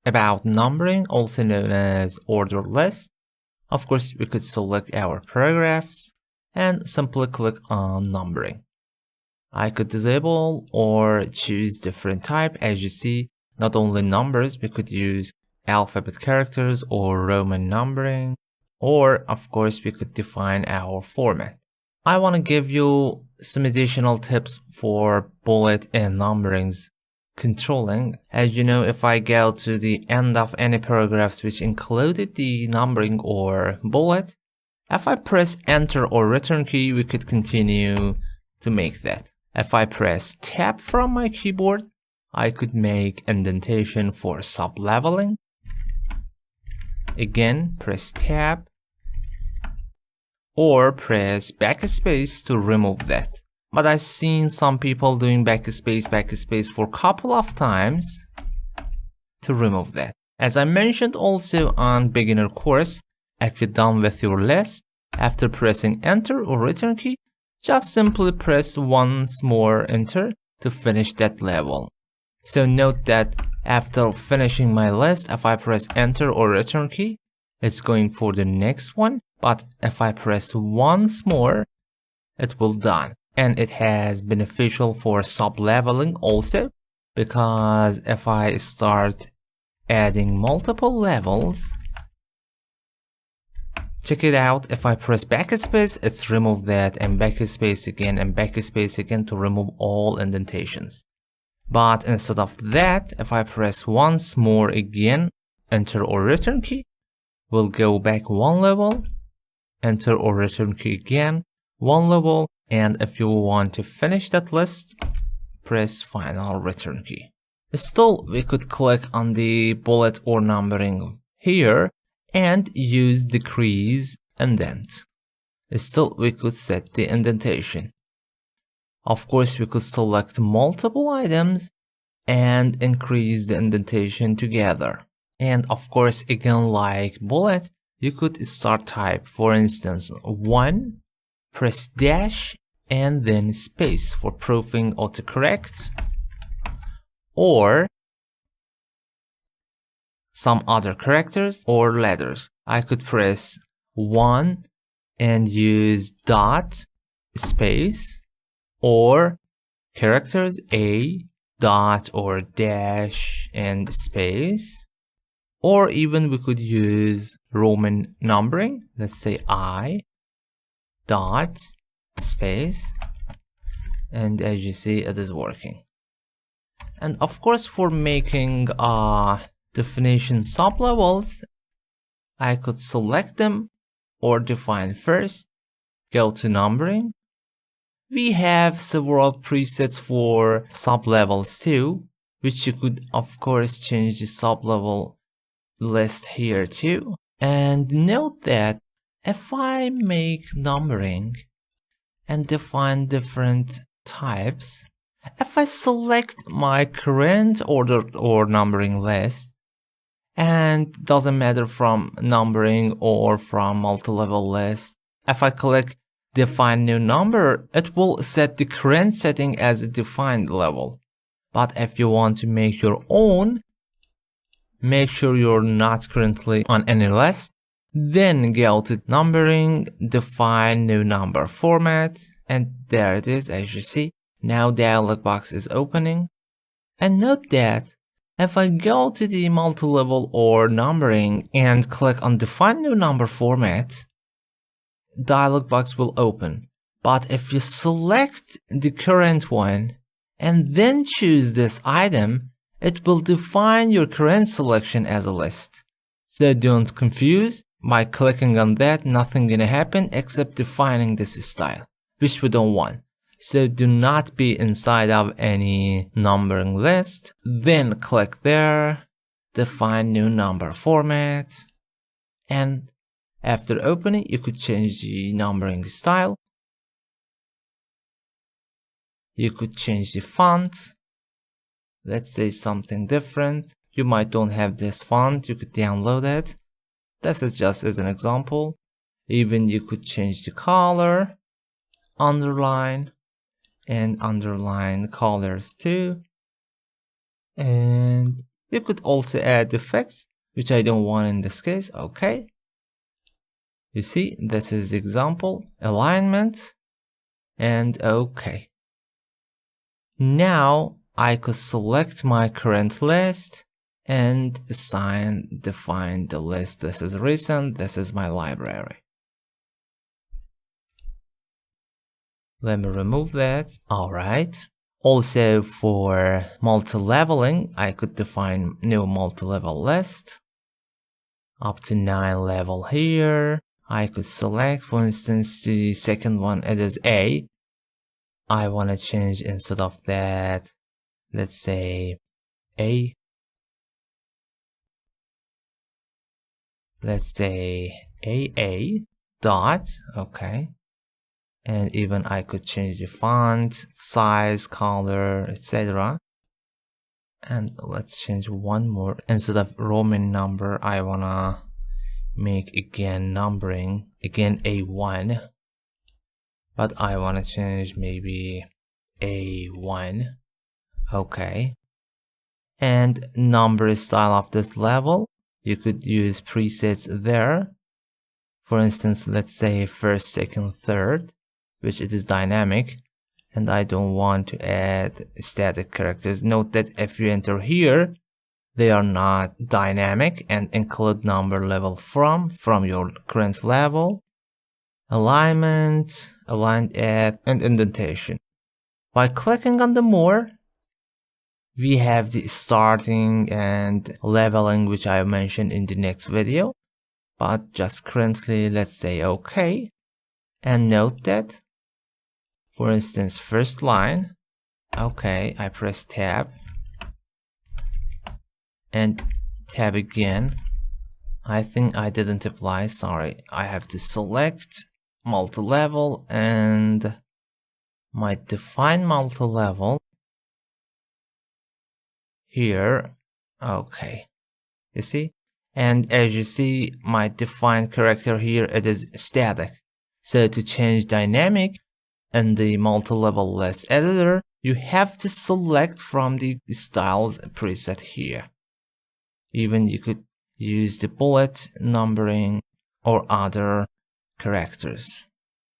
about numbering, also known as order list. Of course, we could select our paragraphs and simply click on numbering. I could disable or choose different type. As you see, not only numbers, we could use alphabet characters or Roman numbering, or of course we could define our format. I want to give you some additional tips for bullet and numberings controlling. As you know, if I go to the end of any paragraphs which included the numbering or bullet, if I press enter or return key, we could continue to make that. If I press tab from my keyboard, I could make indentation for sub-leveling. Again, press tab or press backspace to remove that. But I've seen some people doing backspace for a couple of times to remove that. As I mentioned also on beginner course, if you're done with your list, after pressing enter or return key, just simply press once more enter to finish that level. So note that after finishing my list, if I press enter or return key, it's going for the next one. But if I press once more, it will done. And it has beneficial for sub-leveling also, because if I start adding multiple levels, check it out. If I press backspace, it's remove that, and backspace again and backspace again to remove all indentations. But instead of that, if I press once more again, enter or return key, we'll go back one level, enter or return key again, one level, and if you want to finish that list, press final return key. Still, we could click on the bullet or numbering here and use decrease indent. Still, we could set the indentation. Of course, we could select multiple items and increase the indentation together. And of course, again, like bullet, you could start type. For instance, 1, press dash, and then space for proofing autocorrect, or some other characters or letters. I could press 1 and use dot, space, or characters A, dot, or dash, and space. Or even we could use Roman numbering. Let's say I, dot, space, and as you see, it is working. And of course, for making definition sublevels, I could select them or define first, go to numbering. We have several presets for sublevels too, which you could of course change the sublevel list here too. And note that if I make numbering and define different types, if I select my current order or numbering list, and doesn't matter from numbering or from multi-level list, if I click define new number, it will set the current setting as a defined level. But if you want to make your own, make sure you're not currently on any list, then go to numbering, define new number format, and there it is. As you see, now dialog box is opening. And note that if I go to the multi-level or numbering and click on define new number format, dialog box will open. But if you select the current one and then choose this item, it will define your current selection as a list. So don't confuse. By clicking on that, nothing gonna happen except defining this style, which we don't want. So do not be inside of any numbering list. Then click there, define new number format, and after opening, you could change the numbering style. You could change the font. Let's say something different. You might don't have this font, you could download it. This is just as an example. Even you could change the color, underline, and underline colors too. And You could also add effects, which I don't want in this case. Okay. You see, this is the example, alignment, and okay. Now I could select my current list and define the list. This is recent, this is my library. Let me remove that. All right. Also for multi-leveling, I could define new multi-level list. Up to 9 level here. I could select, for instance, the second one, it is A. I want to change instead of that, let's say A. Let's say AA dot, okay. And even I could change the font, size, color, etc. And let's change one more. Instead of Roman number, I wanna make again numbering, again A1. But I wanna change maybe A1. Okay. And number style of this level, you could use presets there. For instance, let's say first, second, third, which it is dynamic, and I don't want to add static characters. Note that if you enter here, they are not dynamic, and include number level from your current level, alignment, aligned at, and indentation. By clicking on the more, we have the starting and leveling, which I mentioned in the next video, but just currently let's say okay, and note that, for instance, first line, okay, I press tab and tab again. I think I didn't apply, sorry. I have to select multi-level and might define multi-level here. Okay, you see? And as you see, my defined character here, it is static. So to change dynamic in the multi-level list editor, you have to select from the styles preset here. Even you could use the bullet, numbering, or other characters.